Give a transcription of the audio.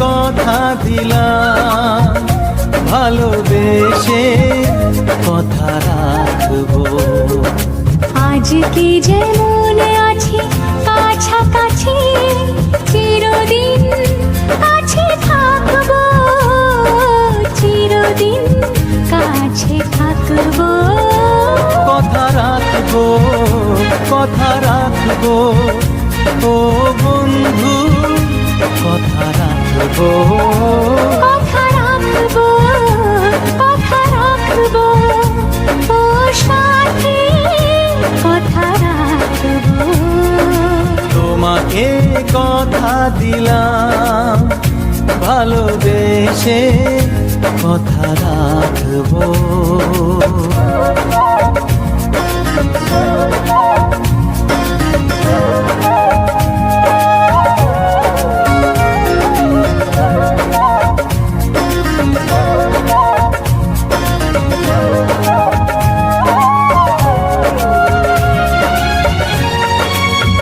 কথা দিলাম, ভালোবেসে কথা রাখবো। আজকে যেমন আছি কাছাকাছি, চিরদিন কাছে থাকবো, চিরদিন কাছে থাকবো। কথা রাখবো, কথা রাখবো, ও বন্ধু কথা রাখবো। কথা রাখবো, কথা রাখবো, ও সাথী কথা রাখবো। তোমাকে কথা দিলাম, ভালোবেসে কথা রাখবো।